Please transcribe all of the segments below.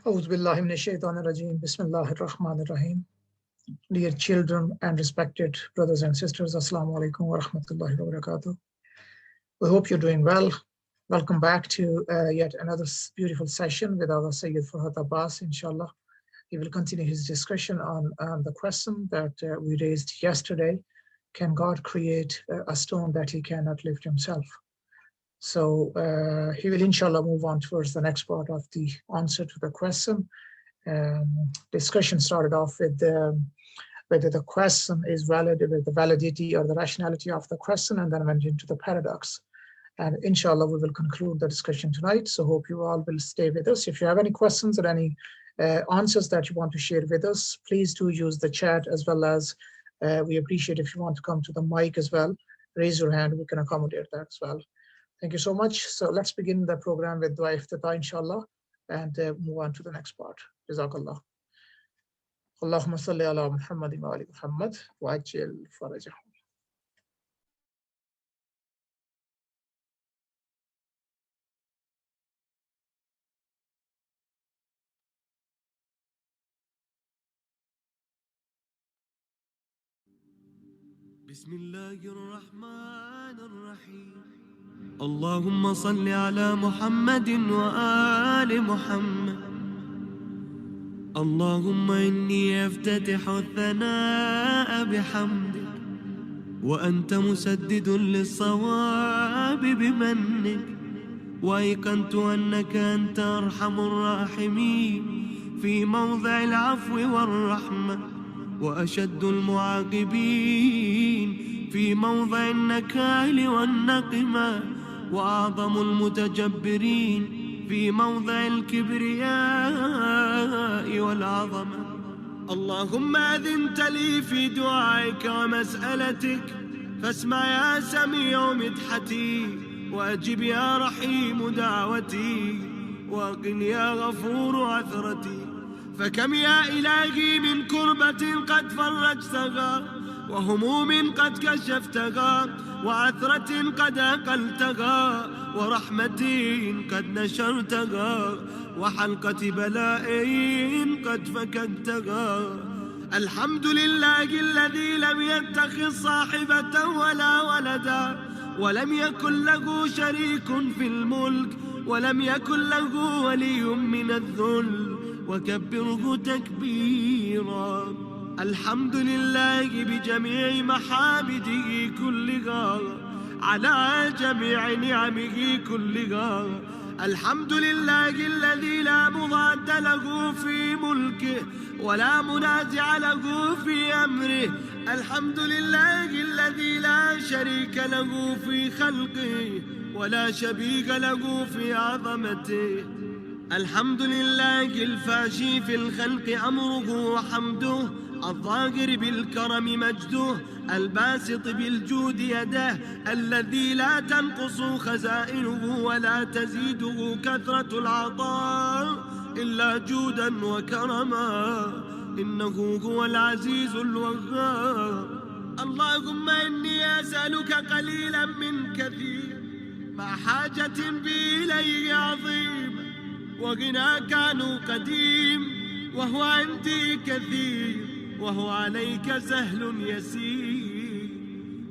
A'udhu billahi minash shaitanir rajeem. Bismillahir Rahmanir Rahim. Dear children and respected brothers and sisters, Assalamu alaikum wa rahmatullahi wa barakatuh. We hope you're doing well. Welcome back to yet another beautiful session with our Sayyid Farhat Abbas, inshallah. He will continue his discussion on the question that we raised yesterday. Can God create a stone that he cannot lift himself? So he will inshallah move on towards the next part of the answer to the question. Discussion started off with whether the question is valid, with the validity or the rationality of the question, and then went into the paradox. And inshallah, we will conclude the discussion tonight. So hope you all will stay with us. If you have any questions or any answers that you want to share with us, please do use the chat, as well as we appreciate if you want to come to the mic as well. Raise your hand, we can accommodate that as well. Thank you so much. So let's begin the program with Dua Iftitah, inshallah, and move on to the next part. Jazakallah. Allahumma salli ala Muhammadin wa ali Muhammad wa ajil farajahum. Bismillahir-Rahmanir-Rahim. Allahumma salli ala Muhammadin wa ali Muhammad. اللهم إني أفتتح الثناء بحمدك وأنت مسدد للصواب بمنك وأيقنت أنك أنت أرحم الراحمين في موضع العفو والرحمة وأشد المعاقبين في موضع النكال والنقمة وأعظم المتجبرين في موضع الكبرياء والعظمة. اللهم أذنت لي في دعائك ومسألتك فاسمع يا سميع مدحتي وأجب يا رحيم دعوتي وقل يا غفور عثرتي. فكم يا إلهي من كربة قد فرجتها وهموم قد كشفتها وعثرة قد أقلتها ورحمة قد نشرتها وحلقة بلاء قد فككتها. الحمد لله الذي لم يتخذ صاحبة ولا ولدا ولم يكن له شريك في الملك ولم يكن له ولي من الذل وكبره تكبيرا. الحمد لله بجميع محامده كلها على جميع نعمه كلها. الحمد لله الذي لا مضاد له في ملكه ولا منازع له في أمره. الحمد لله الذي لا شريك له في خلقه ولا شبيه له في عظمته. الحمد لله الفاشي في الخلق أمره وحمده الظاهر بالكرم مجده الباسط بالجود يده الذي لا تنقص خزائنه ولا تزيده كثرة العطاء إلا جودا وكرما إنه هو العزيز الوهاب. اللهم إني أسألك قليلا من كثير مع حاجة بي إليه عظيم وغناك عنه قديم وهو عندي كثير وهو عليك سهل يسير.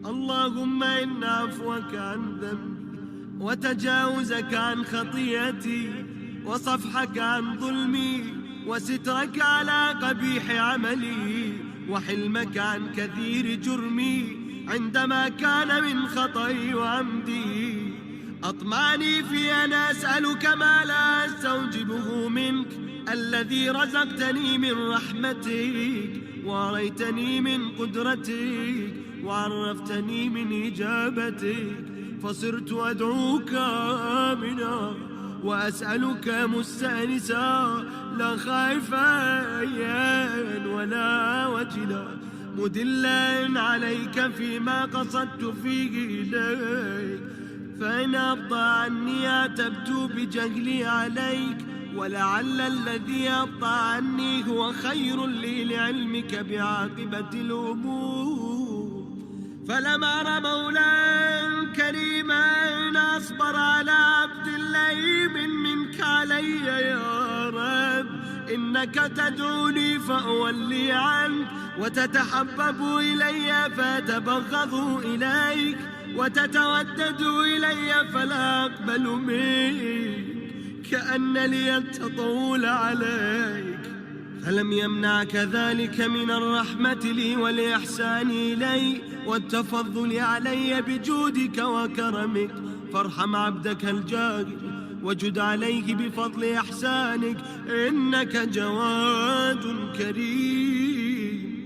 اللهم إن عفوك عن ذنبي وتجاوزك عن خطيئتي وصفحك عن ظلمي وسترك على قبيح عملي وحلمك عن كثير جرمي عندما كان من خطئي وعمدي. أطمعني في أن أسألك ما لا أستوجبه منك الذي رزقتني من رحمتك وأريتني من قدرتك وعرفتني من إجابتك فصرت أدعوك آمنا وأسألك مستأنسا لا خائفا ولا وجلا مدلا عليك فيما قصدت فيه إليك. فإن أبطأ عني أعتبت بجهلي عليك ولعل الذي أبطأ عني هو خير لي لعلمك بعاقبة الأمور. فلم أر مولا كريما أصبر على عبد اللئيم منك علي يا رب إنك تدعوني فأولي عنك، وتتحبب إلي فأتبغض إليك، وتتودد إلي فلا أقبل منك، كأن لي التطول عليك. فلم يمنعك ذلك من الرحمة لي والإحسان إلي والتفضل علي بجودك وكرمك، فارحم عبدك الجاهل وجد عليه بفضل إحسانك، إنك جواد كريم.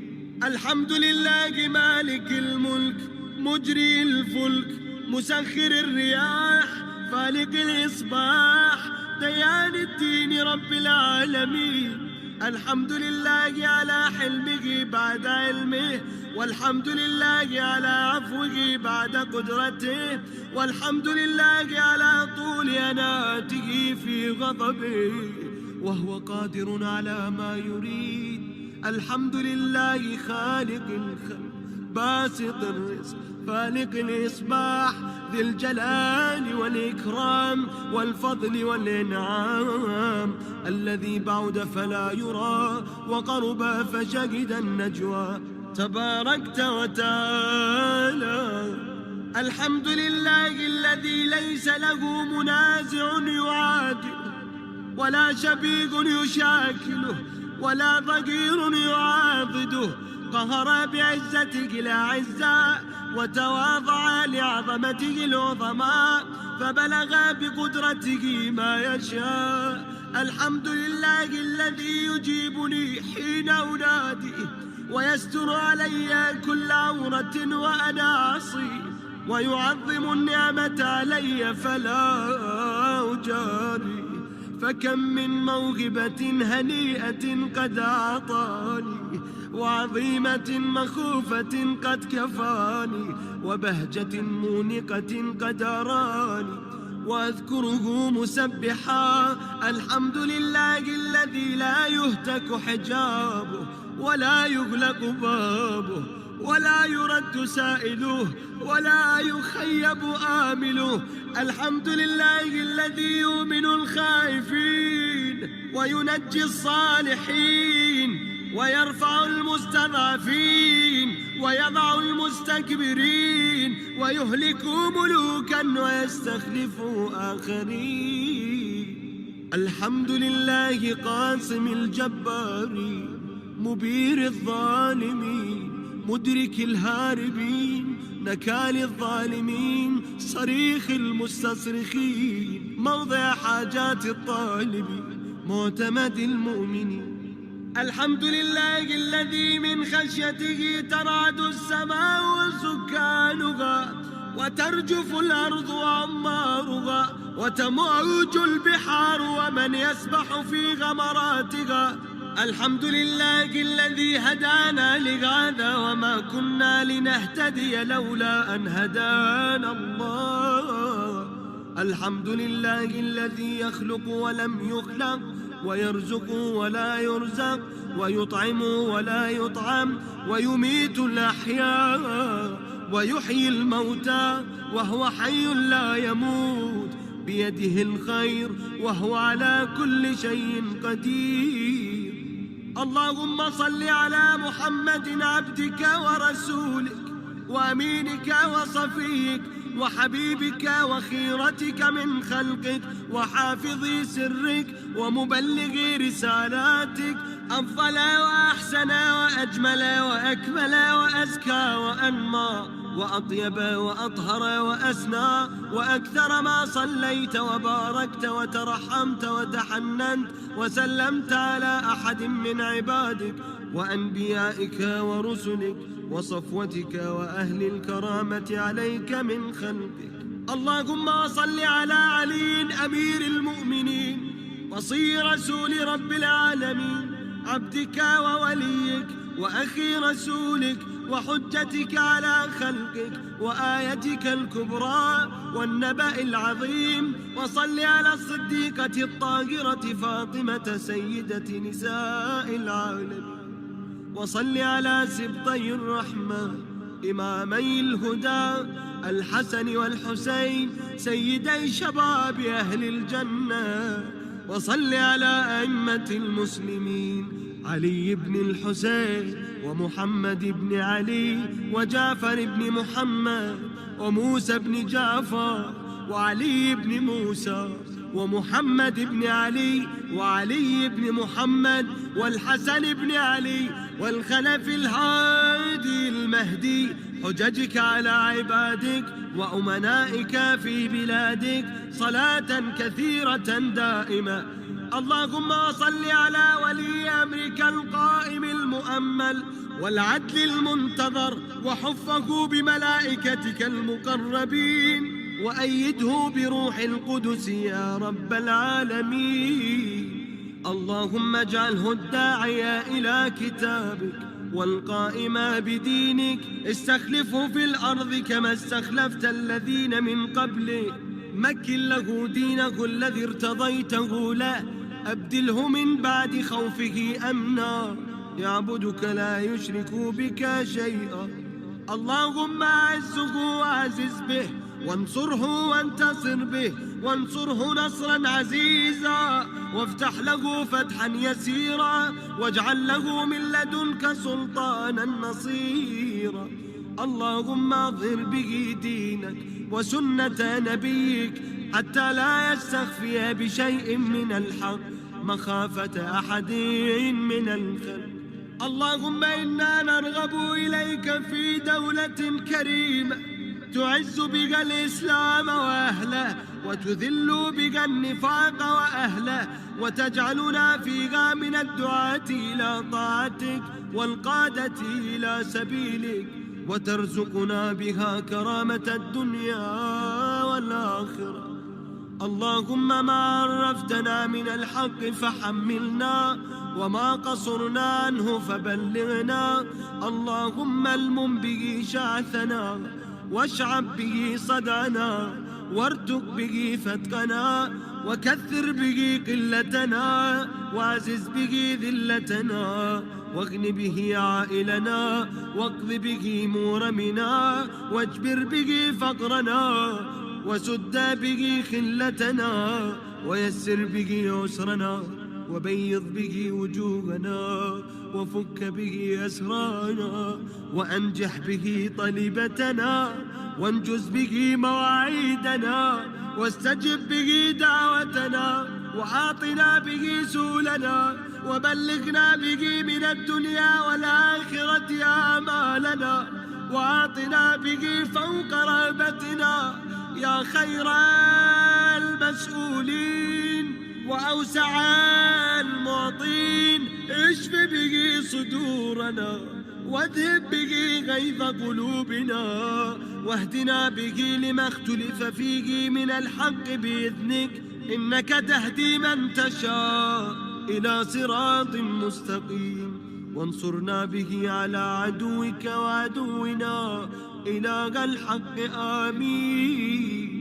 الحمد لله مالك الملك مجري الفلك مسخر الرياح فالق الإصباح ديان الدين رب العالمين. الحمد لله على حلمه بعد علمه، والحمد لله على عفوه بعد قدرته، والحمد لله على طول أناته في غضبه وهو قادر على ما يريد. الحمد لله خالق الخلق باسط الرزق فالق الإصباح ذي الجلال والإكرام والفضل والإنعام، الذي بعد فلا يرى وقرب فشهد النجوى تباركت وتعالى. الحمد لله الذي ليس له منازع يعادله، ولا شبيه يشاكله، ولا ضجير يعاضده، قهر بعزتك الأعزاء وتواضع لعظمته العظماء فبلغ بقدرته ما يشاء. الحمد لله الذي يجيبني حين أناديه ويستر علي كل عورة وأنا عصي، ويعظم النعمة علي فلا أجاري. فكم من موهبة هنيئة قد أعطاني، وعظيمة مخوفة قد كفاني، وبهجة مونقة قد أراني، وأذكره مسبحا. الحمد لله الذي لا يهتك حجابه ولا يغلق بابه ولا يرد سائله ولا يخيب آمله. الحمد لله الذي يؤمن الخائفين وينجي الصالحين ويرفع المستضعفين ويضع المستكبرين ويهلك ملوكا ويستخلف آخرين. الحمد لله قاسم الجبارين مبير الظالمين مدرك الهاربين نكال الظالمين صريخ المستصرخين موضع حاجات الطالبين معتمد المؤمنين. الحمد لله الذي من خشيته ترعد السماء وسكانها وترجف الأرض وعمارها وتموج البحار ومن يسبح في غمراتها. الحمد لله الذي هدانا لهذا وما كنا لنهتدي لولا أن هدانا الله. الحمد لله الذي يخلق ولم يخلق ويرزق ولا يرزق ويطعم ولا يطعم ويميت الأحياء ويحيي الموتى وهو حي لا يموت بيده الخير وهو على كل شيء قدير. اللهم صل على محمد عبدك ورسولك وأمينك وصفيك وحبيبك وخيرتك من خلقك وحافظ سرك ومبلغ رسالاتك، أفضل وأحسن وأجمل وأكمل وأزكى وأنمى وأطيب وأطهر وأسنى وأكثر ما صليت وباركت وترحمت وتحننت وسلمت على أحد من عبادك وأنبيائك ورسلك وصفوتك وأهل الكرامة عليك من خلقك. اللهم صل على علي أمير المؤمنين وصي رسول رب العالمين عبدك ووليك وأخي رسولك وحجتك على خلقك وآيتك الكبرى والنبأ العظيم. وصل على الصديقة الطاهرة فاطمة سيدة نساء العالمين. وصل على سبطي الرحمة إمامي الهدى الحسن والحسين سيدي شباب أهل الجنة. وصل على أئمة المسلمين علي بن الحسين ومحمد بن علي وجعفر بن محمد وموسى بن جعفر وعلي بن موسى ومحمد بن علي وعلي بن محمد والحسن بن علي والخلف الهادي المهدي حججك على عبادك وأمنائك في بلادك صلاة كثيرة دائمة. اللهم صل على ولي أمرك القائم المؤمل والعدل المنتظر وحفه بملائكتك المقربين وأيده بروح القدس يا رب العالمين. اللهم اجعله الداعي إلى كتابك والقائم بدينك استخلفه في الأرض كما استخلفت الذين من قبله. مكن له دينه الذي ارتضيته له، أبدله من بعد خوفه أمنا يعبدك لا يشرك بك شيئا. اللهم أعزه وأعزز به وانصره وانتصر به وانصره نصرا عزيزا وافتح له فتحا يسيرا واجعل له من لدنك سلطانا نصيرا. اللهم اظهر به دينك وسنة نبيك حتى لا يستخفي بشيء من الحق مخافة أحد من الخلق. اللهم إنا نرغب إليك في دولة كريمة تعز بك الإسلام وأهله وتذل بك النفاق وأهله وتجعلنا فيها من الدعاة إلى طاعتك والقادة إلى سبيلك وترزقنا بها كرامة الدنيا والآخرة. اللهم ما عرفتنا من الحق فحملنا وما قصرنا عنه فبلغنا. اللهم المم به شعثنا واشعب به صدعنا وارتق به فتقنا وكثر به قلتنا وعزز به ذلتنا واغن به عائلنا واقض به مورمنا واجبر به فقرنا وسد به خلتنا ويسر به عسرنا وبيض به وجوهنا وفك به أسرانا وأنجح به طلبتنا وانجز به مواعيدنا واستجب به دعوتنا وأعطنا به سؤلنا وبلغنا به من الدنيا والآخرة آمالنا وأعطنا به فوق رغبتنا يا خير المسؤولين وأوسع المعطين. اشف به صدورنا واذهب به غيظ قلوبنا واهدنا به لما اختلف فيه من الحق بإذنك إنك تهدي من تشاء إلى صراط مستقيم. وانصرنا به على عدوك وعدونا إله الحق آمين.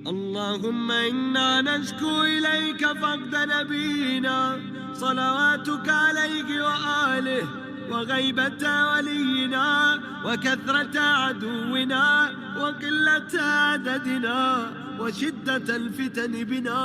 اللهم إنا نشكو إليك فقد نبينا صلواتك عليه وآله وغيبة ولينا وكثرة عدونا وقلة عددنا وشدة الفتن بنا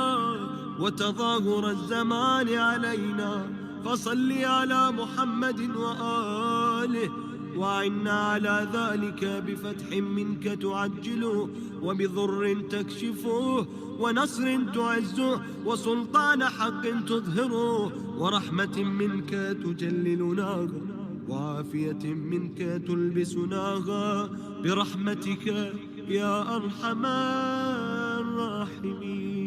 وتظاهر الزمان علينا. فصل على محمد وآله وعنا على ذلك بفتح منك تعجله وبضر تكشفه ونصر تعزه وسلطان حق تظهره ورحمة منك تجللناها وعافية منك تلبسناها برحمتك يا أرحم الراحمين.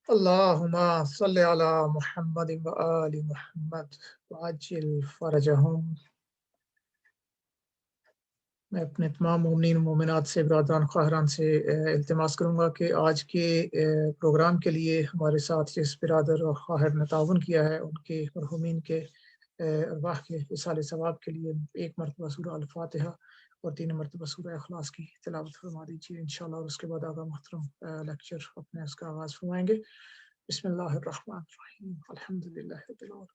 اللهم صل على محمد وآل محمद वाजिल फरजहुम। मैं अपने तमाम मोमिनीन मोमिनात से बरादरान ख़ाहरान से इल्तिमास करूँगा कि आज के प्रोग्राम के लिए हमारे साथ जिस बिरादर और ख़ाहर ने ताउन किया है उनके मरहूमीन के अरवाह के इसाले सवाब के लिए एक मरतबा सूरा अल-फातिहा और 3 मरतबा सूरह इखलास की तिलावत फरमा दीजिए इंशाल्लाह। और उसके बाद आगा मोहतरम लेक्चर अपने उसका आगाज फरमाएंगे। बिस्मिल्लाहिर्रहमानिर्रहीम अल्हम्दुलिल्लाहि रब्बिल आलमीन।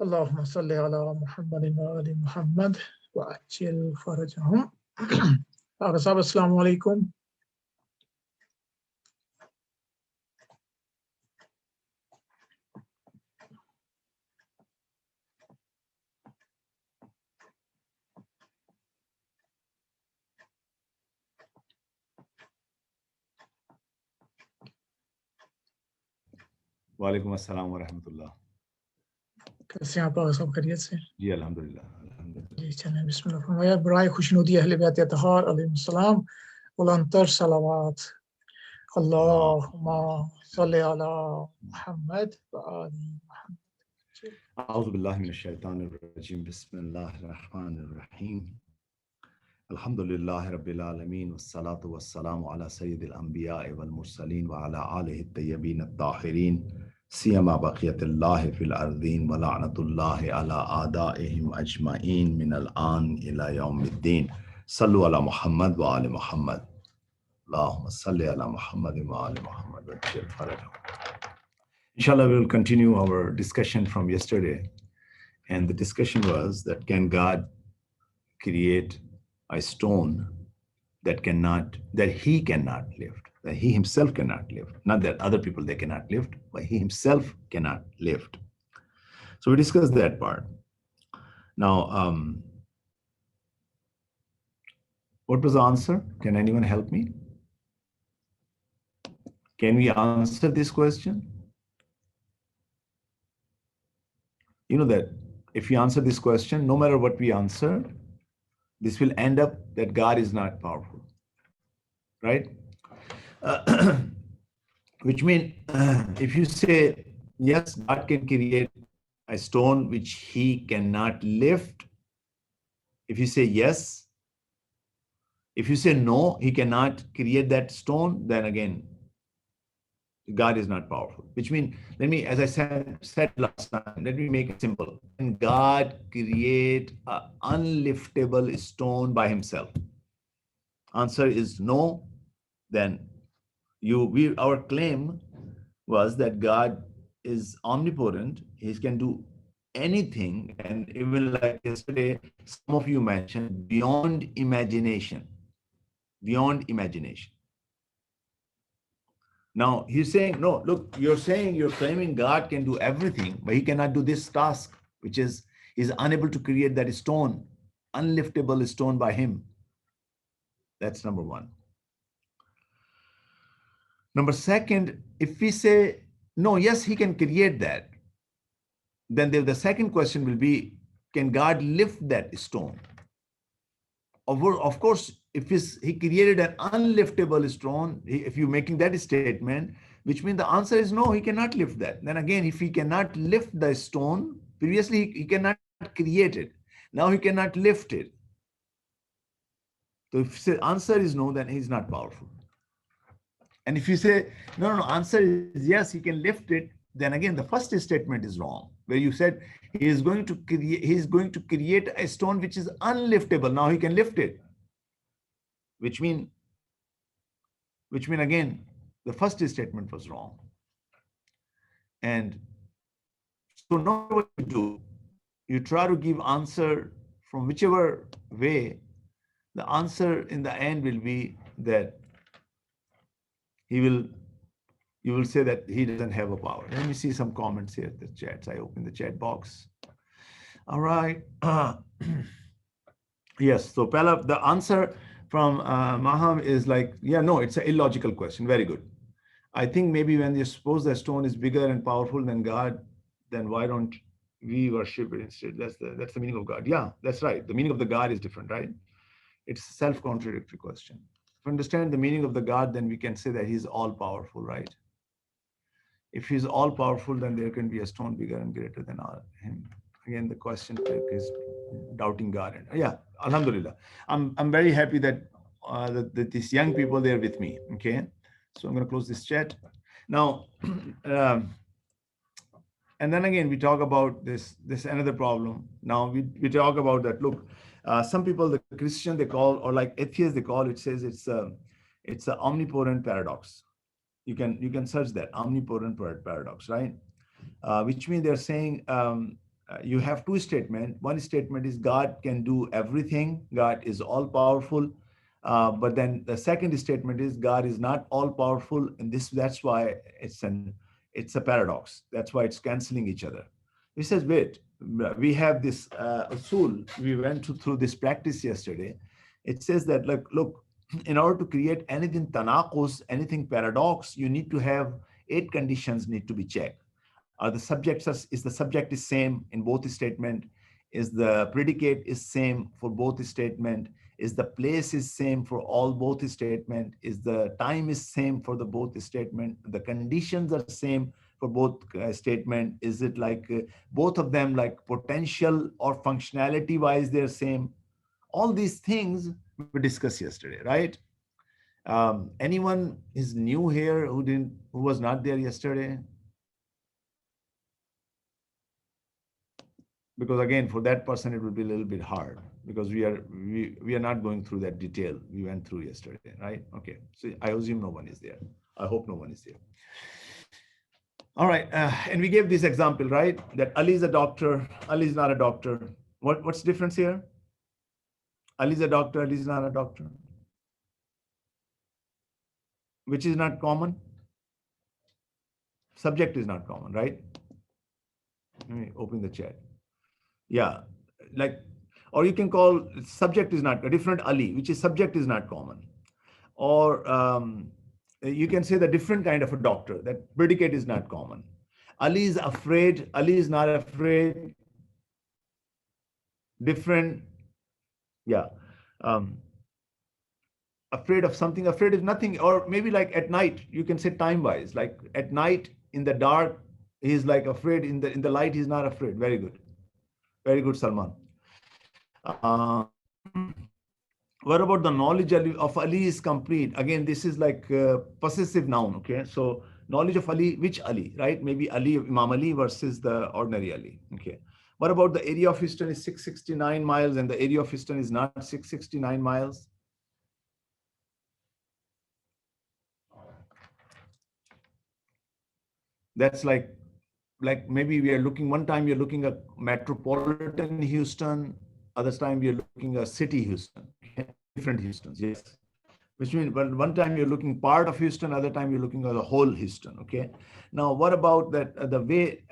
Allahumma salli ala Muhammadin wa ali Muhammad wa ajil farajahum. Agha sahab, assalamu alaikum. वालेकुम अस्सलाम व रहमतुल्लाह। कैसे हैं आप आगा साहब, खैरियत से? जी अल्हम्दुलिल्लाह अल्हम्दुलिल्लाह। जी चलें, बिस्मिल्लाह फरमाया। बराए खुशनुदी अहले बैत अतहार अलैहिस्सलाम बुलंदतर सलावत। अल्लाहुम्मा सल्ली अला मुहम्मद व आलि मुहम्मद। अऊज़ु बिल्लाहि मिनश शैतानिर रजीम। बिस्मिल्लाहिर रहमानिर रहीम। अल्हम्दुलिल्लाहि रब्बिल आलमीन वस्सलातु वस्सलामु अला सय्यिदिल अंबिया वल मुरसलीन व अला आलिहि तय्यबीन अत्ताहिरीन सियमा बक़ियतिल्लाहि फिल अर्दीन व लअनतुल्लाहि अला आदाइहिम अजमईन मिनल आन इला यौमिद्दीन। सल्लु अला मुहम्मद व आलि मुहम्मद। अल्लाहुम्मा सल्लि अला मुहम्मद व आलि मुहम्मद व अज्जिल फरजहum. Inshallah, we will continue our discussion from yesterday, and the discussion was that can God create a stone that he cannot lift, that he himself cannot lift, not that other people they cannot lift, but he himself cannot lift. So we discussed that part. Now, what was the answer? Can anyone help me? Can we answer this question? You know that if we answer this question, no matter what we answer, this will end up that God is not powerful, right? Which means if you say, yes, God can create a stone which he cannot lift, if you say yes, if you say no, he cannot create that stone, then again, God is not powerful. Which means, as I said last time, let me make it simple. Can God create an unliftable stone by himself? Answer is no. Then our claim was that God is omnipotent. He can do anything. And even like yesterday, some of you mentioned beyond imagination. Beyond imagination. Now he's saying, no, look, you're claiming God can do everything, but he cannot do this task, which is he's unable to create that stone, unliftable stone by him. That's number one. Number second, if we say, no, yes, he can create that, then the second question will be, can God lift that stone? Of course, if he created an unliftable stone, if you're making that statement, which means the answer is no, he cannot lift that. Then again, if he cannot lift the stone, previously he cannot create it. Now he cannot lift it. So if the answer is no, then he's not powerful. And if you say, no, answer is yes, he can lift it, then again, the first statement is wrong, where you said he is going to create a stone which is unliftable. Now he can lift it. Which mean again, the first statement was wrong. And so now what you do, you try to give answer from whichever way, the answer in the end will be that you will say that he doesn't have a power. Let me see some comments here, the chats. I open the chat box. All right. Yes, so Pella, the answer from Maham is like, yeah, no, it's an illogical question. Very good. I think maybe when you suppose the stone is bigger and powerful than God, then why don't We worship it instead. That's the meaning of God. Yeah, that's right. The meaning of the God is different, right? It's a self-contradictory question. If we understand the meaning of the God, then we can say that he's all-powerful, right? If he's all-powerful, then there can be a stone bigger and greater than him. Again, the question is doubting God. And yeah, Alhamdulillah. I'm very happy that that these young people, they're with me. Okay, so I'm going to close this chat now. And then again, we talk about this another problem. Now we talk about that. Look, some people, the Christian, they call, or like atheists, they call it, says it's an omnipotent paradox. You can search that omnipotent paradox, right? Which means they're saying you have two statements. One statement is God can do everything. God is all powerful. But then the second statement is God is not all powerful, and that's why it's a paradox. That's why it's canceling each other. He says, wait, we have this usul. We went through this practice yesterday. It says that, look, in order to create anything tanaqus, anything paradox, you need to have 8 conditions need to be checked. The subject is same in both statement? Is the predicate is same for both statement? Is the place is same for both statement? Is the time is same for the both statement? The conditions are same for both statement? Is it like both of them like potential or functionality wise they're same? All these things we discussed yesterday, right? Anyone is new here who was not there yesterday? Because again, for that person, it would be a little bit hard because we are not going through that detail we went through yesterday, right? Okay, so I assume no one is there. I hope no one is there. All right, and we gave this example, right? That Ali is a doctor, Ali is not a doctor. What's the difference here? Ali is a doctor, Ali is not a doctor. Which is not common? Subject is not common, right? Let me open the chat. Yeah, like, or you can call subject is not a different Ali, which is subject is not common. Or you can say the different kind of a doctor, that predicate is not common. Ali is afraid, Ali is not afraid. Different, yeah. Afraid of something, afraid of nothing. Or maybe like at night, you can say time-wise, like at night in the dark, he's like afraid, in the light, he's not afraid. Very good. Very good, Salman. What about the knowledge of Ali is complete? Again, this is like possessive noun, okay? So knowledge of Ali, which Ali, right? Maybe Ali, Imam Ali versus the ordinary Ali, okay? What about the area of Houston is 669 miles and the area of Houston is not 669 miles? That's like maybe we are looking, one time you're looking at metropolitan Houston, other time you're looking at city Houston, different Houstons, yes. Which means one time you're looking part of Houston, other time you're looking at the whole Houston, okay? Now, what about that the way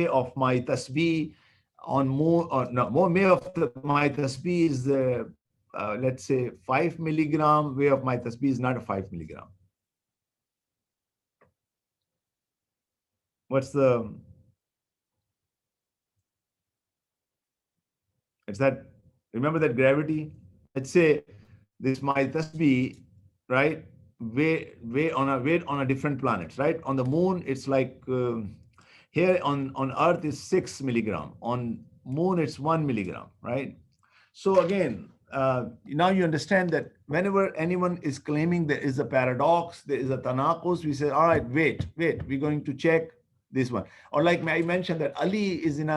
of my tasbih on more, or no, more way of my tasbih is let's say 5 milligram, way of my tasbih is not a 5 milligram. What's the, it's that, remember that gravity? Let's say this my tasbih, right? Way on a different planet, right? On the moon, it's like here on Earth is 6 milligram. On moon, it's 1 milligram, right? So again, now you understand that whenever anyone is claiming there is a paradox, there is a tanaqus, we say, all right, wait, we're going to check this one. Or like I mentioned that Ali is in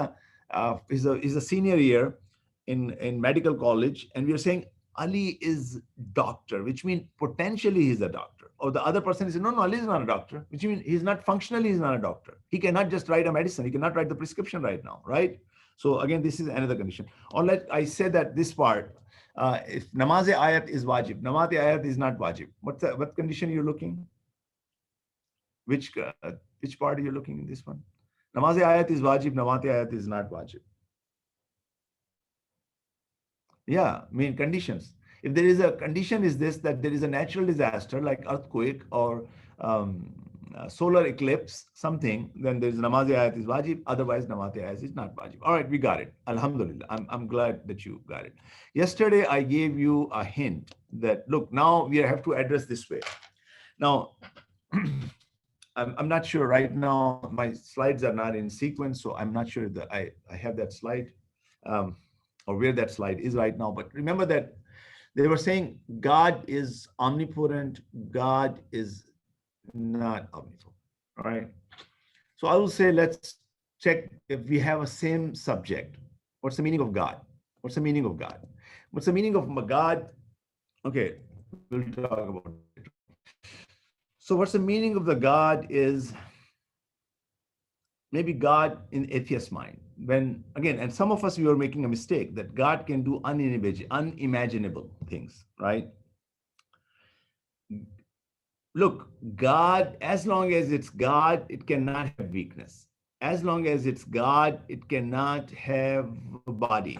is a senior year in medical college, and we are saying Ali is doctor, which means potentially he's a doctor. Or the other person is saying, no, Ali is not a doctor, which means he's not functionally, he's not a doctor. He cannot just write a medicine. He cannot write the prescription right now, right? So again, this is another condition. Or let I say that this part, if namaz-e-ayat is wajib, namaz-e-ayat is not wajib. What condition you're looking? Which part are you looking in this one? Namaz-e-ayat is wajib, namaz-e-ayat is not wajib. Yeah, I mean conditions. If there is a condition is this, that there is a natural disaster like earthquake or solar eclipse, something, then there's namaz ayat is wajib, otherwise namaz ayat is not wajib. All right, we got it. Alhamdulillah. I'm glad that you got it. Yesterday, I gave you a hint that, look, now we have to address this way. Now, I'm not sure right now, my slides are not in sequence, so I'm not sure that I have that slide or where that slide is right now. But remember that they were saying God is omnipotent, God is not omnipotent, all right? So I will say, let's check if we have a same subject. What's the meaning of God? What's the meaning of God? What's the meaning of God? Okay, we'll talk about it. So what's the meaning of the God is maybe God in atheist mind. When, again, and some of us, we were making a mistake that God can do unimaginable things, right? Look, God, as long as it's God, it cannot have weakness. As long as it's God, it cannot have a body.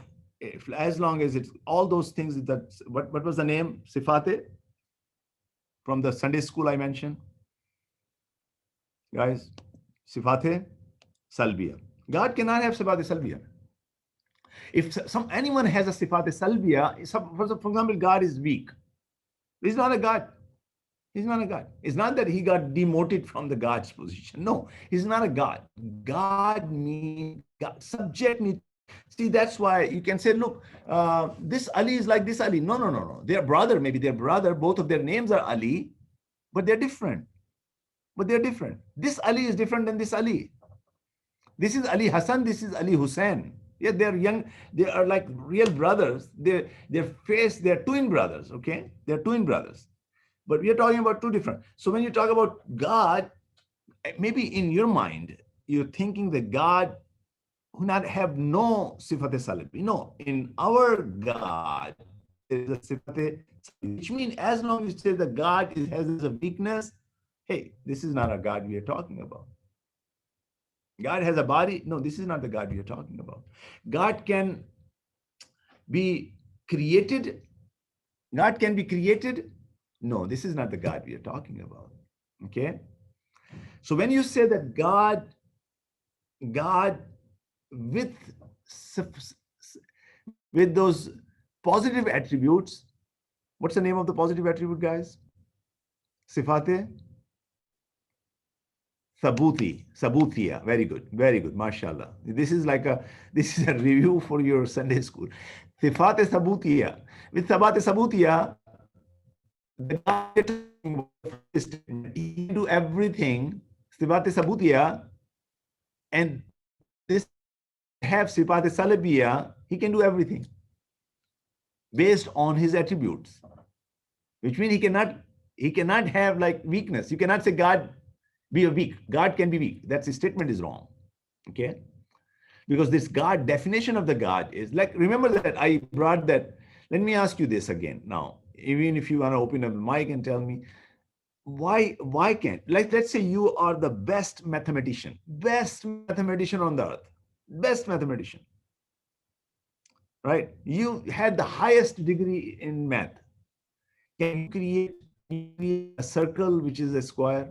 As long as it's all those things, that what was the name? Sifate? From the Sunday school I mentioned? Guys, Sifate Salbiya. God cannot have Sifate Salbiya. If anyone has a Sifate Salbiya, for example, God is weak. He's not a God. He's not a God. It's not that he got demoted from the God's position. No, he's not a God. God means God. Subject means. See, that's why you can say, look, this Ali is like this Ali. No. They're brother, maybe they're brother. Both of their names are Ali, but they're different. This Ali is different than this Ali. This is Ali Hassan. This is Ali Hussein. Yeah, they're young. They are like real brothers. They're twin brothers. Okay, they're twin brothers. But we are talking about two different. So when you talk about God, maybe in your mind, you're thinking that God who not have no sifate salabi. No, in our God, there is a sifate, which means as long as you say that God has a weakness, hey, this is not a God we are talking about. God has a body. No, this is not the God we are talking about. God can be created. God can be created. No, this is not the God we are talking about. Okay. So when you say that God with those positive attributes, what's the name of the positive attribute, guys? Sifate Sabutiya. Very good, mashallah. This is a review for your Sunday school. Sifate Sabutiya. With Sifate Sabutiya, the God he can do everything, Sifate Sabutiya, and this have Sifate Salabiya, he can do everything based on his attributes, which means he cannot have like weakness. You cannot say God be a weak. God can be weak. That statement is wrong. Okay, because this God definition of the God is like, remember that I brought that. Let me ask you this again now. Even if you want to open up the mic and tell me why can't, like, let's say you are the best mathematician on the earth, best mathematician, right? You had the highest degree in math. Can you create a circle which is a square?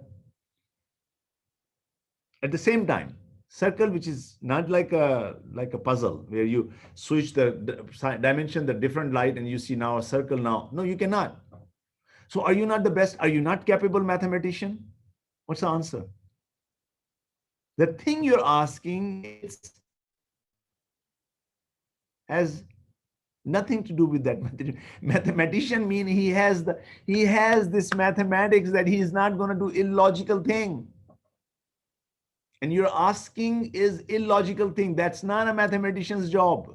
At the same time, circle which is not like a puzzle where you switch the dimension, the different light, and you see now a circle now. No, you cannot. So are you not the best? Are you not capable mathematician? What's the answer? The thing you're asking has nothing to do with that. Mathematician mean he has this mathematics that he is not going to do illogical thing. And you're asking is illogical thing. That's not a mathematician's job.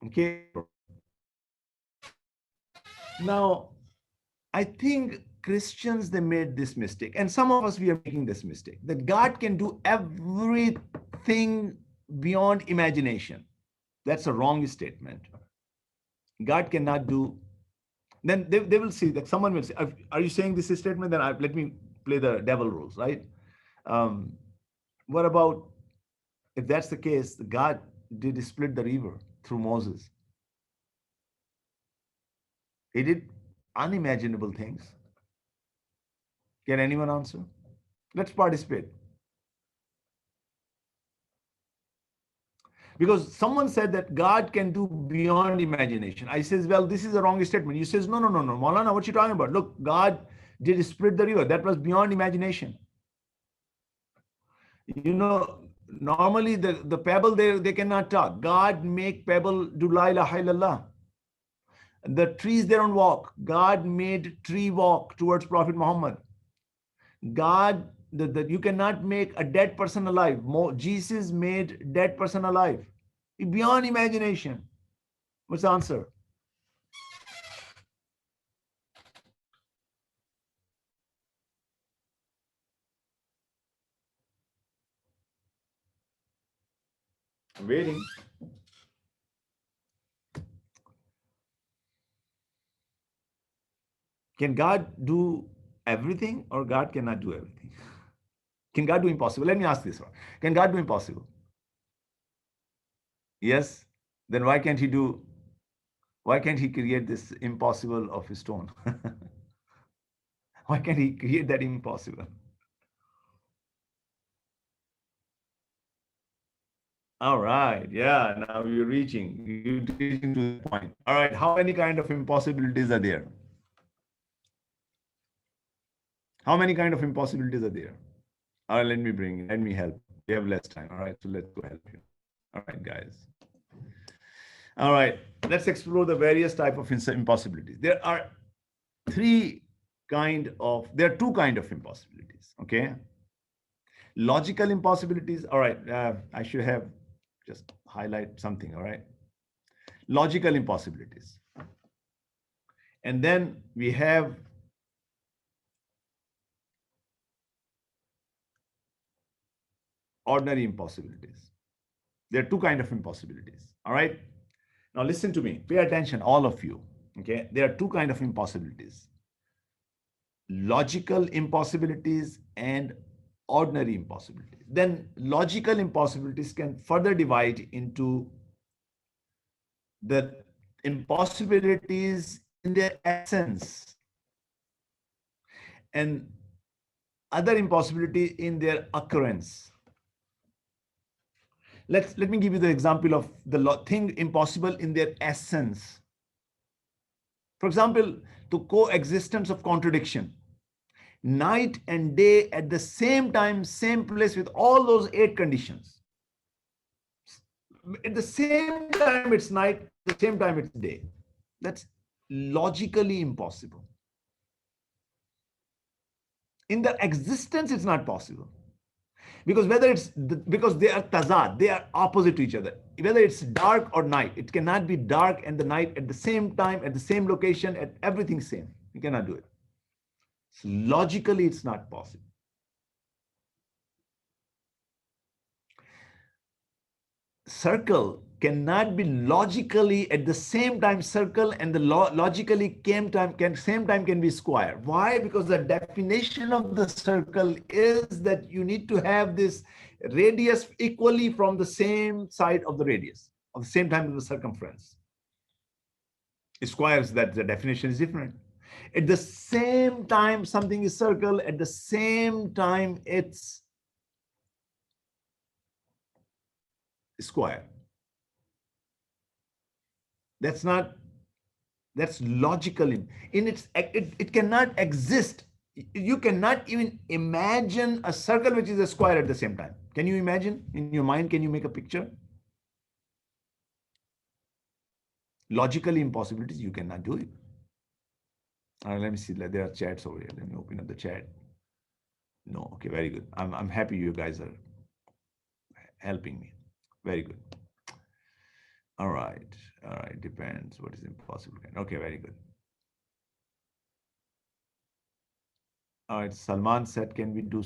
Okay. Now, I think Christians, they made this mistake. And some of us, we are making this mistake. That God can do everything beyond imagination. That's a wrong statement. God cannot do. Then they will see that someone will say, are you saying this statement? Then let me play the devil rules, right? What about if that's the case, God did split the river through Moses. He did unimaginable things. Can anyone answer? Let's participate. Because someone said that God can do beyond imagination. I says, well, this is a wrong statement. You says, no, Maulana, what you talking about? Look, God did split the river. That was beyond imagination. You know, normally the pebble they cannot talk. God make pebble do la ilaha illallah. The trees they don't walk. God made tree walk towards Prophet Muhammad. God, you cannot make a dead person alive. Jesus made dead person alive. Beyond imagination. What's the answer? I'm waiting. Can God do everything or God cannot do everything? Can God do impossible? Let me ask this one. Can God do impossible? Yes. Then why can't he create this impossible of a stone? Why can't he create that impossible? All right. Yeah. Now you're reaching to the point. All right. How many kind of impossibilities are there? How many kind of impossibilities are there? All right. Let me help. We have less time. All right. So let's go help you. All right, guys. All right. Let's explore the various type of impossibilities. There are two kind of impossibilities. Okay. Logical impossibilities. All right. I should have just highlight something. All right. Logical impossibilities. And then we have ordinary impossibilities. There are two kind of impossibilities. All right. Now listen to me. Pay attention, all of you. Okay. There are two kind of impossibilities. Logical impossibilities and ordinary impossibilities. Then logical impossibilities can further divide into the impossibilities in their essence and other impossibility in their occurrence. Let me give you the example of the thing impossible in their essence. For example, the coexistence of contradiction. Night and day at the same time, same place with all those 8 conditions. At the same time it's night, at the same time it's day. That's logically impossible. In their existence, it's not possible. Because because they are tazad, they are opposite to each other. Whether it's dark or night, it cannot be dark and the night at the same time, at the same location, at everything same. You cannot do it. So logically, it's not possible. Circle cannot be logically at the same time circle and the logically same time can be square. Why? Because the definition of the circle is that you need to have this radius equally from the same side of the radius, of the same time of the circumference. Squares, that the definition is different. At the same time something is circle, at the same time it's square. That's logical in its, it cannot exist. You cannot even imagine a circle which is a square at the same time. Can you imagine in your mind? Can you make a picture? Logically impossibilities, you cannot do it. Let me see, there are chats over here. Let me open up the chat. No, okay, very good. I'm happy you guys are helping me. Very good. All right, depends what is impossible. Okay, very good. All right, Salman said, can we do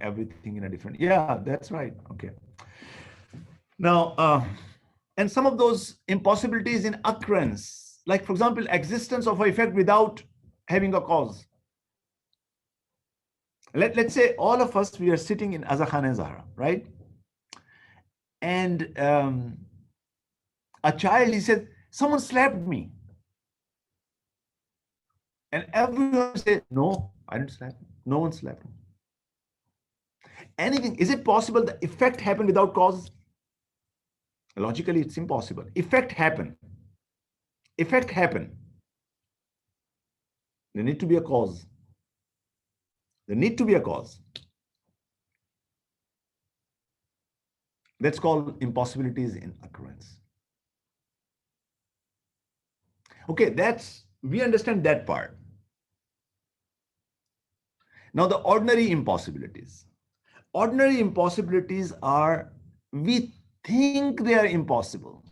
everything in a different? Yeah, that's right. Okay. Now, and some of those impossibilities in occurrence, like for example, existence of an effect without having a cause. Let's say all of us, we are sitting in Azakhana-e-Zahra, right? And a child, he said, someone slapped me. And everyone said, no, I didn't slap you. No one slept. Anything, is it possible the effect happen without cause? Logically, it's impossible. Effect happen. Effect happen. There need to be a cause. There need to be a cause. That's called impossibilities in occurrence. Okay, we understand that part. Now the ordinary impossibilities. Ordinary impossibilities are, we think they are impossible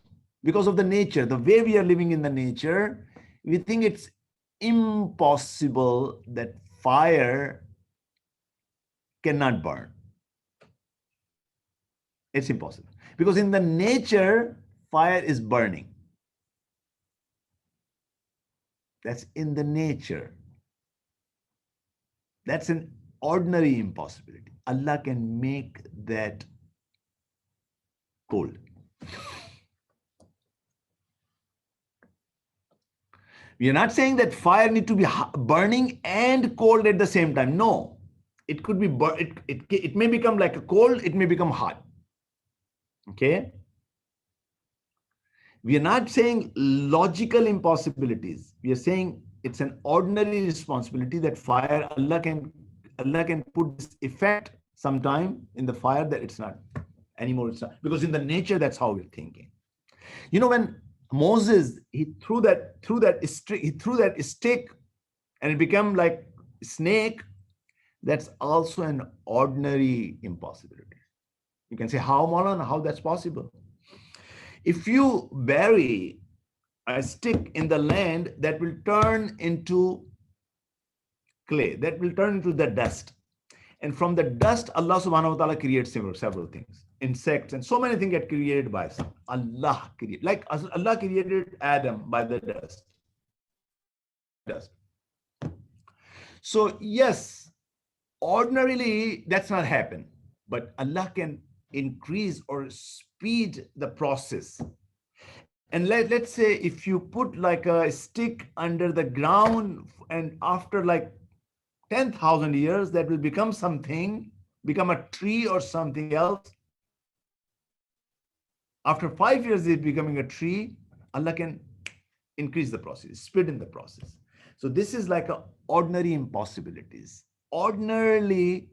because of the nature, the way we are living in the nature. We think it's impossible that fire cannot burn. It's impossible because in the nature, fire is burning. That's in the nature. That's an ordinary impossibility. Allah can make that cold. We are not saying that fire need to be burning and cold at the same time. No, it could be, it may become like a cold, it may become hot. Okay. We are not saying logical impossibilities. We are saying it's an ordinary responsibility that fire, Allah can put this effect sometime in the fire that it's not anymore. It's not, because in the nature, that's how we're thinking. You know, when Moses, he threw that stick and it became like a snake, that's also an ordinary impossibility. You can say, how, Maulana, how that's possible? If you bury a stick in the land, that will turn into clay, that will turn into the dust. And from the dust, Allah subhanahu wa ta'ala creates several things. Insects and so many things get created by Allah. Like Allah created Adam by the dust. So yes, ordinarily that's not happen, but Allah can increase or speed the process. And let's say if you put like a stick under the ground and after like 10,000 years, that will become something, become a tree or something else. After 5 years, it's becoming a tree. Allah can increase the process, speed in the process. So this is like a ordinary impossibilities. Ordinarily,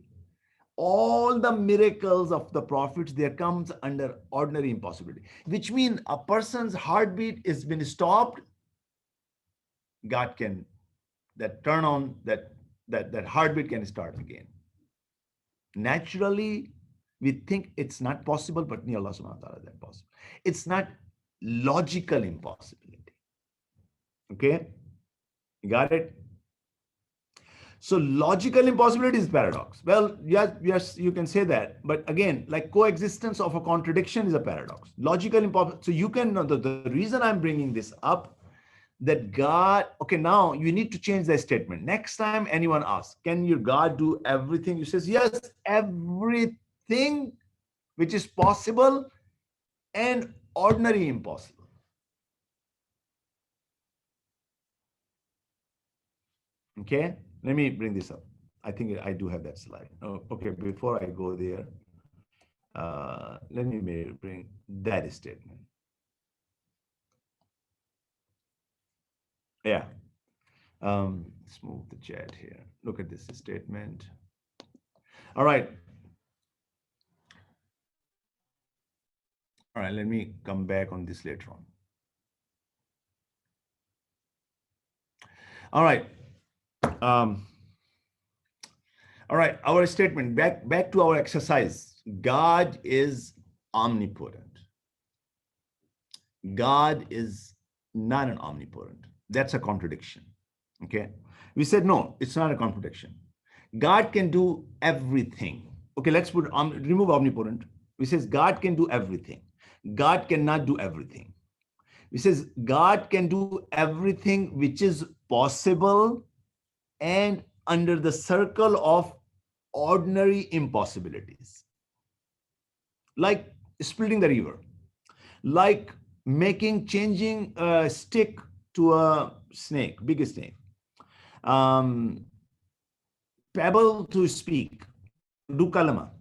all the miracles of the prophets, there comes under ordinary impossibility, which means a person's heartbeat has been stopped. God can turn on that heartbeat can start again. Naturally, we think it's not possible, but near Allah subhanahu wa ta'ala is that possible. It's not logical impossibility. Okay? You got it? So logical impossibility is paradox. Well, yes, you can say that. But again, like coexistence of a contradiction is a paradox. Logical impossibility. So you can, the reason I'm bringing this up, that God, okay, now you need to change the statement. Next time anyone asks, can your God do everything? You says, yes, everything which is possible and ordinary impossible. Okay, let me bring this up. I think I do have that slide. Oh, okay, before I go there, let me bring that statement. Yeah. Let's move the chat here. Look at this statement. All right. All right, let me come back on this later on. All right. All right, our statement, back to our exercise. God is omnipotent. God is not an omnipotent. That's a contradiction. Okay. We said, no, it's not a contradiction. God can do everything. Okay, let's remove omnipotent. We says God can do everything. God cannot do everything. We says God can do everything which is possible and under the circle of ordinary impossibilities. Like splitting the river, like changing a stick to a snake, big snake. capable to speak, do kalama.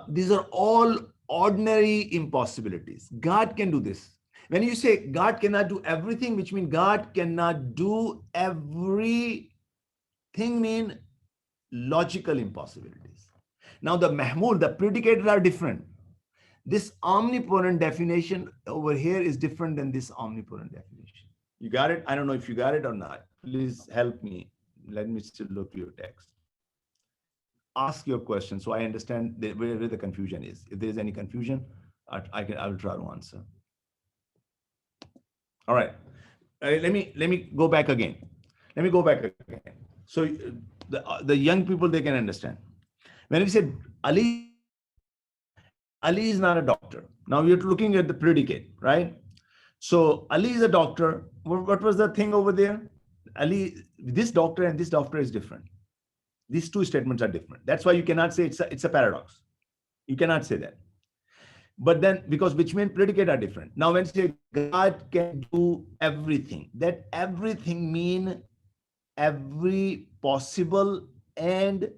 These are all ordinary impossibilities. God can do this. When you say God cannot do everything, which means God cannot do everything, mean logical impossibilities. Now the mahmul, the predicators are different. This omnipotent definition over here is different than this omnipotent definition. You got it? I don't know if you got it or not. Please help me. Let me still look your text. Ask your question so I understand where the confusion is. If there's any confusion, I will try to answer. All right. Let me go back again. Let me go back again. So the young people, they can understand. When we said Ali is not a doctor. Now we are looking at the predicate, right? So Ali is a doctor. What was the thing over there? Ali, this doctor and this doctor is different. These two statements are different. That's why you cannot say it's a paradox. You cannot say that. But then, because which mean predicate are different. Now when you say God can do everything, that everything mean every possible and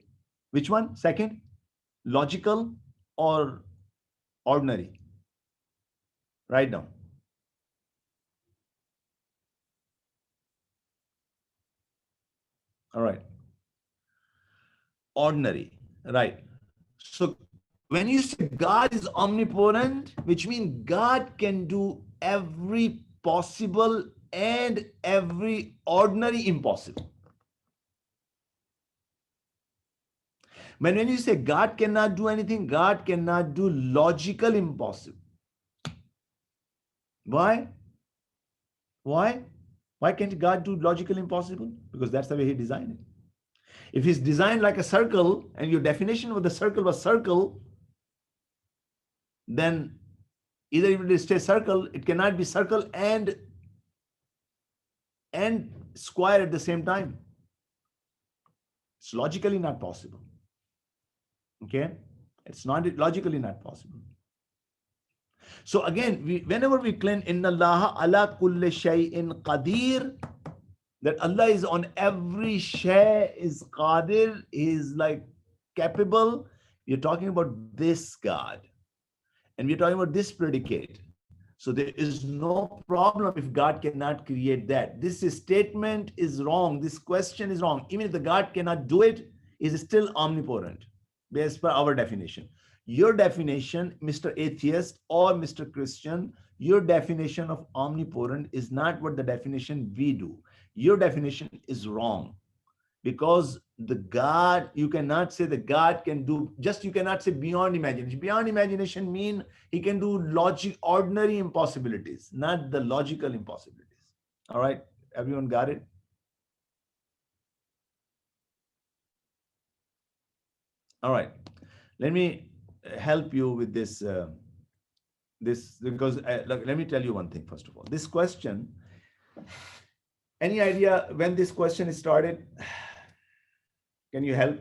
which one? Second, logical or ordinary? Write down. All right. Ordinary, right? So when you say God is omnipotent, which means God can do every possible and every ordinary impossible. When you say God cannot do anything, God cannot do logical impossible. Why? Why? Why can't God do logical impossible? Because that's the way he designed it. If he's designed like a circle and your definition of the circle was circle, then either if it is a circle, it cannot be circle and square at the same time. It's logically not possible. Okay? It's not logically not possible. So again, whenever we claim Inna Allah ala kulli shay'in qadir, that Allah is on every shay, is qadir, is like capable, you're talking about this God. And we're talking about this predicate. So there is no problem if God cannot create that. This statement is wrong. This question is wrong. Even if the God cannot do it, is still omnipotent, as per our definition. Your definition, Mr. Atheist or Mr. Christian, your definition of omnipotent is not what the definition we do. Your definition is wrong. Because the God, you cannot say the God can do, just you cannot say beyond imagination. Beyond imagination mean he can do ordinary impossibilities, not the logical impossibilities. All right, everyone got it? All right, let me help you with this, because let me tell you one thing first of all. This question, any idea when this question started? Can you help?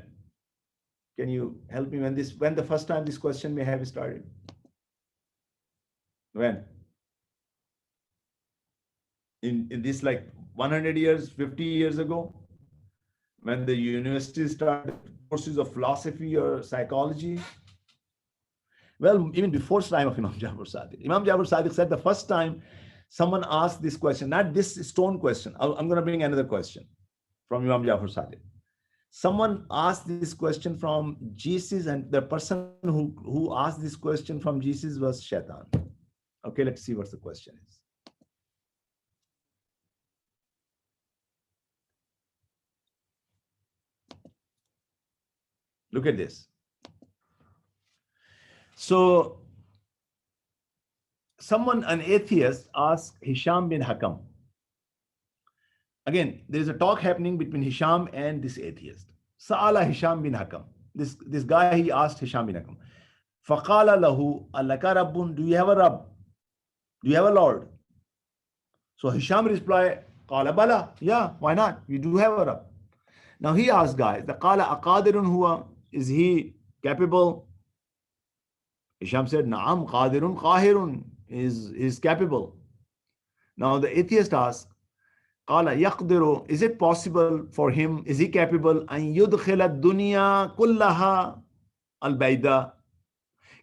Can you help me when the first time this question may have started? When? In this like 100 years, 50 years ago? When the university started courses of philosophy or psychology? Well, even before time of Imam Jafar Sadiq. Imam Jafar Sadiq said the first time someone asked this question, not this stone question. I'm going to bring another question from Imam Jafar Sadiq. Someone asked this question from Jesus, and the person who asked this question from Jesus was Shaitan. Okay, let's see what the question is. Look at this. So, an atheist asked Hisham bin Hakam. Again, there is a talk happening between Hisham and this atheist. Sa'ala Hisham bin Hakam. This guy, he asked Hisham bin Hakam. Faqala lahu allaka rabbun, do you have a Rabb? Do you have a Lord? So Hisham replied, Qala bala, yeah, why not? We do have a Rabb. Now he asked guys, the Qala aqadirun huwa, is he capable? Hisham said, Na'am qadirun qahirun, is capable. Now the atheist asked, قال يقدر, is it possible for him, is he capable أن يدخل الدنيا كلها البيضاء?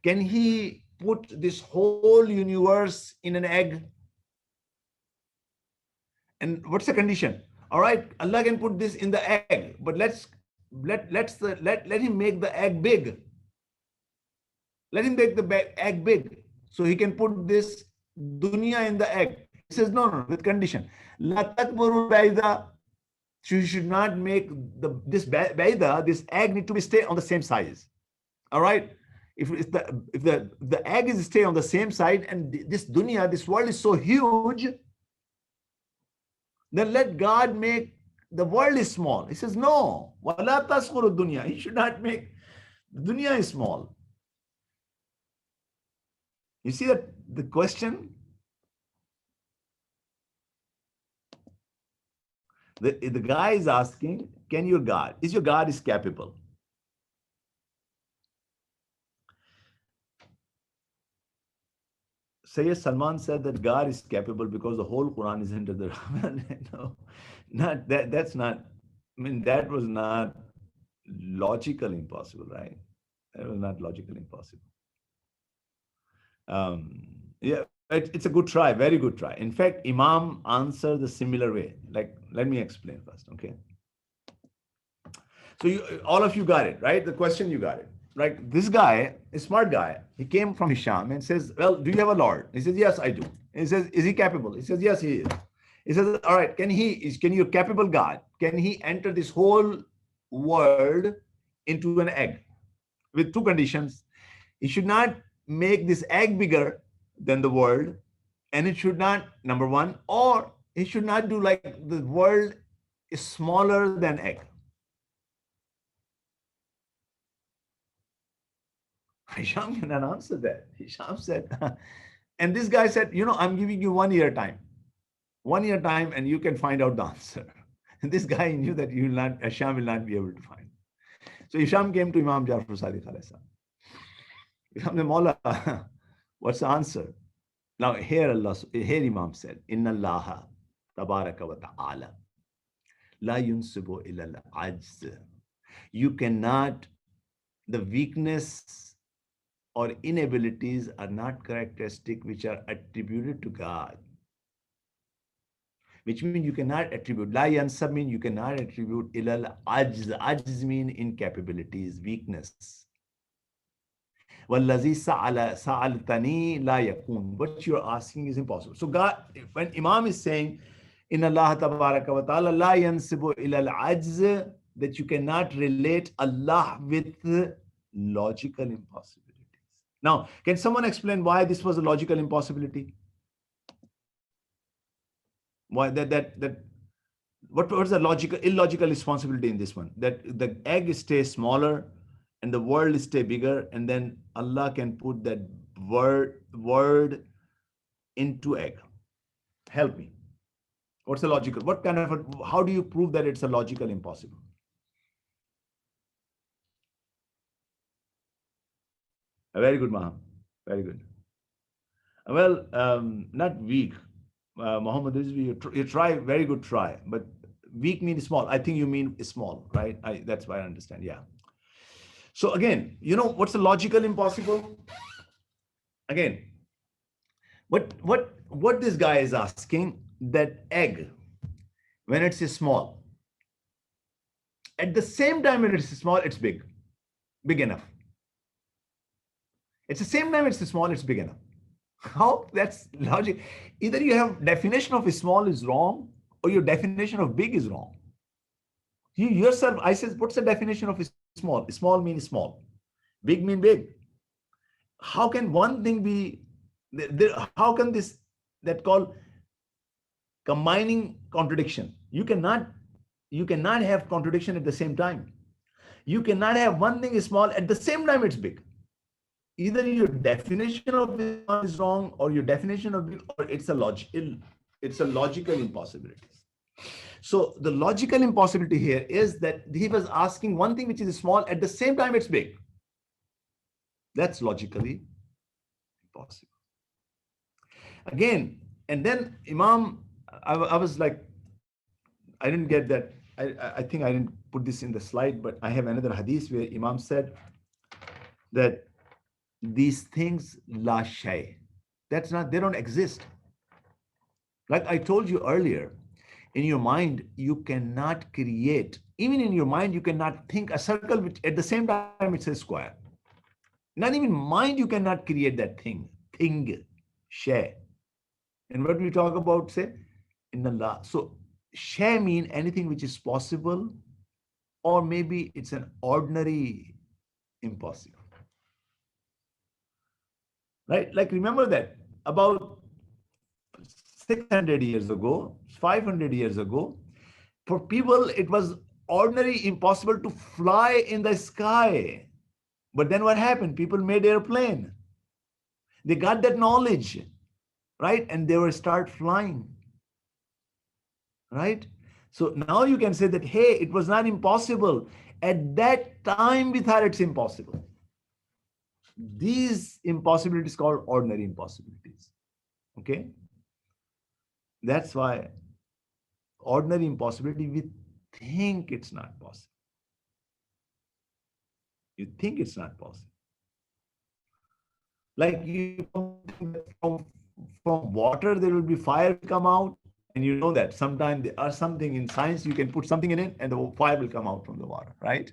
Can he put this whole universe in an egg? And what's the condition? All right, Allah can put this in the egg, but let him make the egg big. Let him make the egg big, so he can put this dunya in the egg. He says no, with condition. La takburu baida. You should not make this baida, this egg need to be stay on the same size. All right. If the egg is stay on the same side, and this dunya, this world is so huge, then let God make the world is small. He says no. Wala tasghuru dunya. He should not make the dunya is small. You see that the question? The guy is asking, can your God, is your God is capable? Sayyid Salman said that God is capable because the whole Quran is under the Ramadan. No, not that. That's not. I mean, that was not logically impossible, right? That was not logically impossible. Yeah, it's a good try, very good try. In fact, Imam answered the similar way. Like, let me explain first, okay? So all of you got it, right? The question you got it. Right, this guy, a smart guy, he came from Hisham and says, well, do you have a Lord? He says, yes, I do. He says, is he capable? He says, yes, he is. He says, all right, can you capable God, can he enter this whole world into an egg with two conditions? He should not make this egg bigger than the world, and it should not, number one, or he should not do like the world is smaller than egg. Hisham cannot answer that. Hisham said, and this guy said, I'm giving you 1 year time. 1 year time, and you can find out the answer. And this guy knew that Hisham will not be able to find. So Hisham came to Imam Jafar Sadiq alayhi salam. Hisham said, Mawla, what's the answer? Now here Imam said, Inna Allaha tabaraka wa ta'ala la yunsibu ila al-ajz. You cannot, the weakness or inabilities are not characteristic which are attributed to God. Which means you cannot attribute, la yansab means you cannot attribute ilal ajz. Ajz means incapabilities, weakness. Wallazi sa'altani la yakun. What you're asking is impossible. So God, when Imam is saying, Inna Allah tabaraka wa ta'ala la yansibu ilal ajz, that you cannot relate Allah with logical impossibilities. Now, can someone explain why this was a logical impossibility? Why what was the illogical responsibility in this one? That the egg stays smaller and the world stay bigger, and then Allah can put that word into egg. Help me. What's the logical? What kind of how do you prove that it's a logical impossible? Very good, Maham. Very good. Well, not weak. Muhammad, you try, very good try, but weak means small. I think you mean small, right? That's why I understand. Yeah. So again, what's the logical impossible? Again, what this guy is asking, that egg, when it's small, at the same time when it's small, it's big enough. It's the same time it's small, it's big enough. How? That's logic. Either you have definition of small is wrong, or your definition of big is wrong. You yourself, I said, what's the definition of small? Small means small. Big means big. How can one thing be, how can this, that called combining contradiction? You cannot have contradiction at the same time. You cannot have one thing is small at the same time it's big. Either your definition of it is wrong, or your definition of it, or it's a logical impossibility. So the logical impossibility here is that he was asking one thing which is small, at the same time it's big. That's logically impossible. Again, and then Imam, I was like, I didn't get that. I think I didn't put this in the slide, but I have another hadith where Imam said that these things la shay, that's not, they don't exist. Like I told you earlier, in your mind, you cannot create, even in your mind, you cannot think a circle, which at the same time it's a square. Not even mind, you cannot create that thing, shay. And what we talk about, say, in Allah. So shay mean anything which is possible, or maybe it's an ordinary impossible. Right? Like remember that about 600 years ago, 500 years ago, for people, it was ordinary impossible to fly in the sky. But then what happened? People made airplane. They got that knowledge, right? And they will start flying, right? So now you can say that, hey, it was not impossible. At that time, we thought it's impossible. These impossibilities called ordinary impossibilities, okay? That's why ordinary impossibility, we think it's not possible. You think it's not possible. Like you from water, there will be fire come out, and you know that sometimes there are something in science, you can put something in it and the fire will come out from the water, right?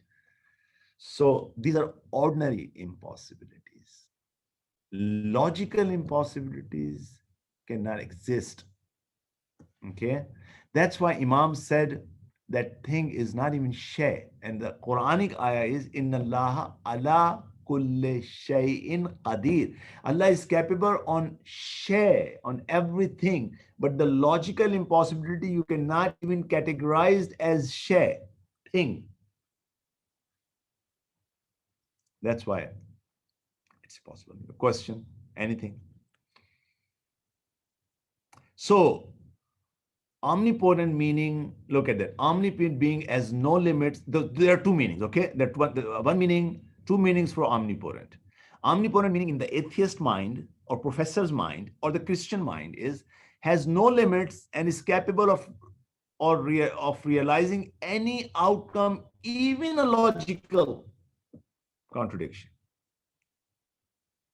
So these are ordinary impossibilities. Logical impossibilities cannot exist. Okay, that's why Imam said that thing is not even shay. And the Quranic ayah is Inna Allah ala kulli shay'in qadir. Allah is capable on shay, on everything. But the logical impossibility you cannot even categorize as shay, thing. That's why it's possible. Question, anything? So omnipotent meaning, look at that. Omnipotent being has no limits. There are two meanings, okay? That one meaning, two meanings for omnipotent. Omnipotent meaning in the atheist mind or professor's mind or the Christian mind is has no limits and is capable of realizing any outcome, even a logical contradiction.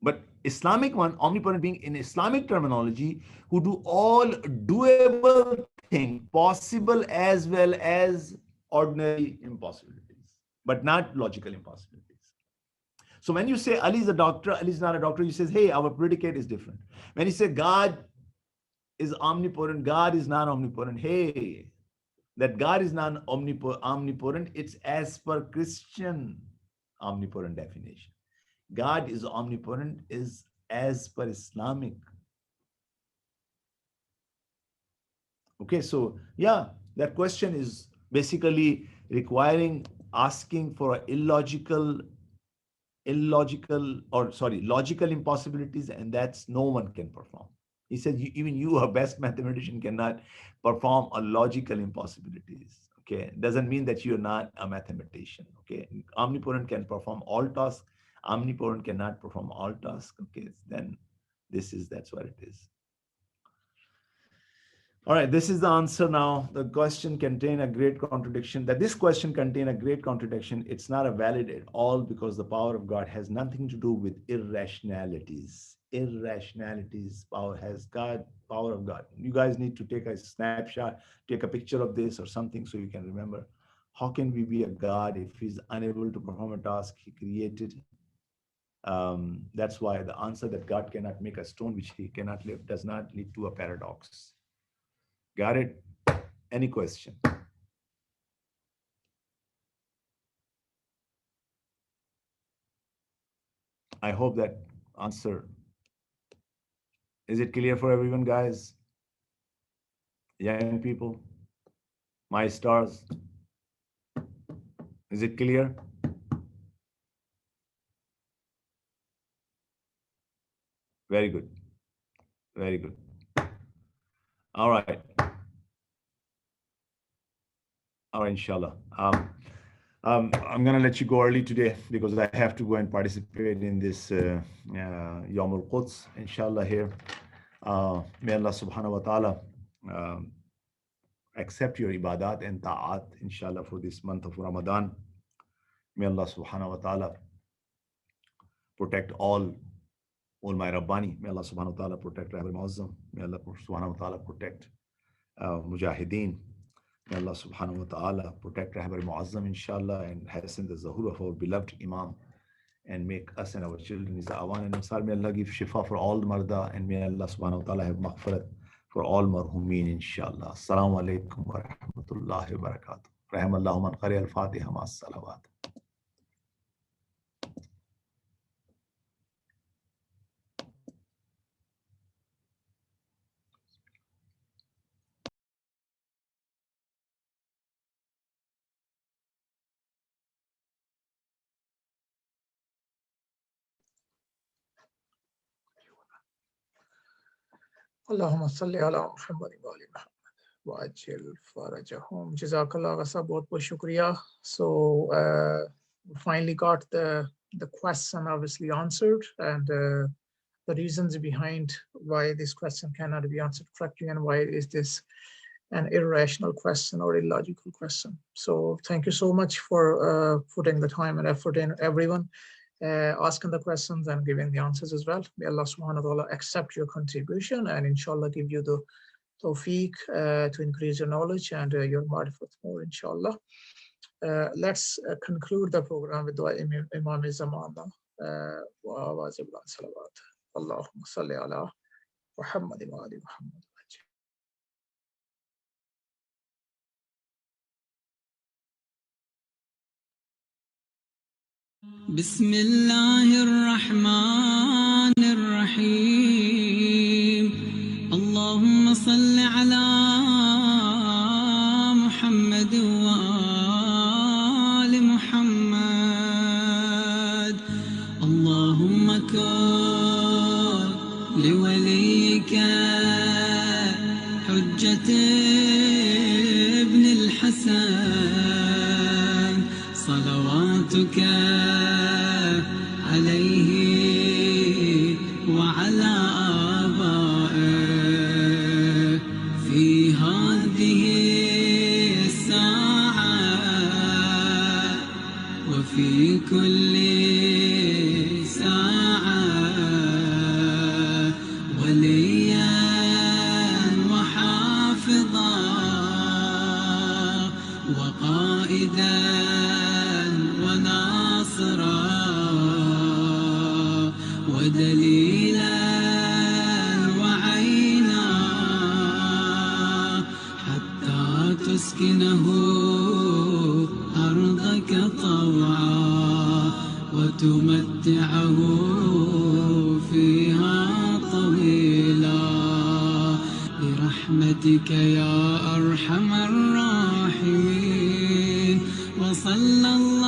But Islamic one, omnipotent being in Islamic terminology, who do all doable things, possible as well as ordinary impossibilities, but not logical impossibilities. So when you say Ali is a doctor, Ali is not a doctor, you say, hey, our predicate is different. When you say God is omnipotent, God is not omnipotent, hey, that God is not omnipotent, it's as per Christian omnipotent definition. God is omnipotent is as per Islamic. Okay, so yeah, that question is basically requiring, asking for logical impossibilities, and that's no one can perform. He said, even you, a best mathematician, cannot perform a logical impossibilities. Okay, doesn't mean that you're not a mathematician. Okay, omnipotent can perform all tasks. Omnipotent cannot perform all tasks. Okay, then that's what it is. All right, this is the answer now. The question contains a great contradiction. This question contains a great contradiction. It's not a valid at all because the power of God has nothing to do with irrationalities. Irrationalities, power of God. You guys need to take a snapshot, take a picture of this or something so you can remember. How can we be a God if he's unable to perform a task he created? That's why the answer that God cannot make a stone which he cannot lift does not lead to a paradox. Got it? Any question? I hope that answer. Is it clear for everyone, guys? Young people, my stars. Is it clear? Very good. Very good. All right. All right, inshallah. I'm going to let you go early today because I have to go and participate in this Yawm al-Quds, inshallah, here. May Allah subhanahu wa ta'ala accept your ibadat and ta'at, inshallah, for this month of Ramadan. May Allah subhanahu wa ta'ala protect all my Rabbani. May Allah subhanahu wa ta'ala protect Rahbar Muazzam. May Allah subhanahu wa ta'ala protect Mujahideen. May Allah subhanahu wa ta'ala protect Rahbar Muazzam, inshallah, and hasten the Zahur of our beloved Imam, and make us and our children his awan and nasar. May Allah give shifa for all the marda, and may Allah subhanahu wa ta'ala have maghfirat for all marhumin, inshallah. Assalamu alaikum wa rahmatullahi wa barakatuh. Rahimallahu man qari al-Fatiha ma'as salawat. Allahumma salli ala Muhammad wa ali Muhammad wa ajil farajahum. Jazakallah Agha, bahut bahut shukriya. So we finally got the question obviously answered, and the reasons behind why this question cannot be answered correctly, and why is this an irrational question or illogical question. So thank you so much for putting the time and effort in, everyone, asking the questions and giving the answers as well. May Allah subhanahu wa ta'ala accept your contribution, and inshallah give you the tawfiq to increase your knowledge and your marifat more, inshallah. Let's conclude the program with dua Imam Zamana wa awaz ibn salawat. Allahumma salli ala Muhammad wa ali Muhammad. بسم الله الرحمن الرحيم اللهم صل على محمد وآل محمد اللهم كن لوليك حجة ابن الحسن صلواتك عليه وعلى آبائه في هذه الساعة وفي كل ساعة وليا وحافظا وقائدا وناصرا ودليلا وعينا حتى تسكنه أرضك طوعا وتمتعه فيها طويلا برحمتك يا أرحم الراحمين وصلى الله